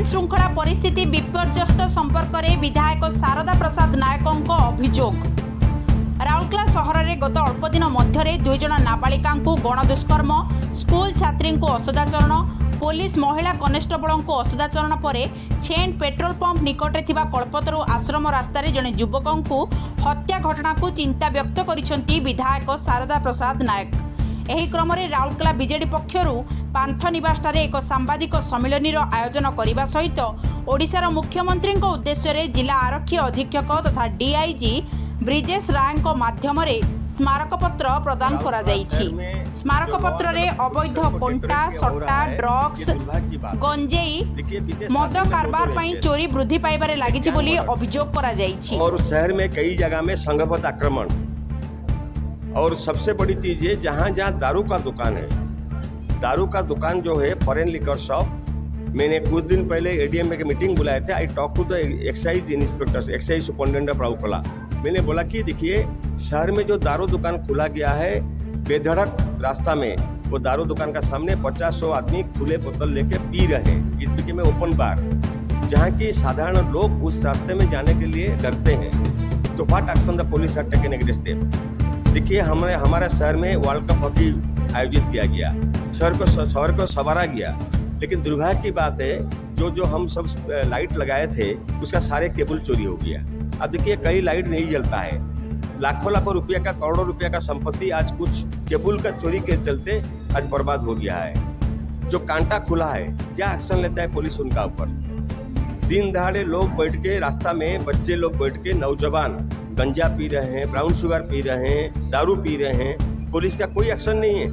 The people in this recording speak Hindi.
श्रृंखला परिस्थिति विपर्यस्त संपर्क में विधायक शारदा प्रसाद नायकों अभियोग। राउरकेला सहर में गत अल्प दिन मध्य दुई जन नाबालिका गणदुष्कर्म, स्कूल छात्री असदाचरण, पुलिस महिला कनेस्टेबल को असदाचरण पर छेन पेट्रोल पंप निकटे थिबा कल्पतरू आश्रम रास्तार जड़े युवक को हत्या घटना को चिंता व्यक्त करिसेंती विधायक शारदा प्रसाद नायक। एही क्रम में राउरकेला बीजेडी पक्षरु पांथ निवासठार एक सांबादिक सम्मिलनी आयोजन करने सहित ओडिशार मुख्यमंत्री उद्देश्य जिला आरक्षी अधीक्षक तथा डीआईजी ब्रिजेश राय माध्यम स्मारक पत्र प्रदान करा जायछि। स्मारक पत्र रे अवैध कोंटा, सट्टा, ड्रग्स, गंजेई, मद कारबार पई चोरी वृद्धि पाइबारे लागिछि बोली अभियोग करा जायछि। और शहर में कई जगह में संघबद्ध आक्रमण, और सबसे बड़ी चीज है जहाँ जहाँ दारू का दुकान है, दारू का दुकान जो है फॉरेन लिकर शॉप। मैंने कुछ दिन पहले एडीएम में मीटिंग बुलाए थे। I talk to the excise inspector, excise superintendent of Rourkela. मैंने बोला कि देखिए शहर में जो दारू दुकान खुला गया है बेधड़क रास्ता में, वो दारू दुकान का सामने 50-100 आदमी खुले बोतल लेके पी रहे हैं। इस बीच में ओपन बार, जहाँ की साधारण लोग उस रास्ते में जाने के लिए डरते हैं। तो what action the police have taken against them. देखिए हमारे शहर में वर्ल्ड कप हॉकी आयोजित किया गया, शहर को संवारा गया, लेकिन दुर्भाग्य की बात है जो हम सब लाइट लगाए थे उसका सारे केबल चोरी हो गया। अब देखिए कई लाइट नहीं जलता है, लाखों रुपया का, करोड़ों रुपया का संपत्ति आज कुछ केबल का चोरी के चलते आज बर्बाद हो गया है। जो कांटा खुला है, क्या एक्शन लेता है पुलिस उनका ऊपर? दिन दहाड़े लोग बैठ के रास्ता में, बच्चे लोग बैठ के, नौजवान गंजा पी रहे हैं, ब्राउन शुगर पी रहे हैं, दारू पी रहे हैं, पुलिस का कोई एक्शन नहीं है।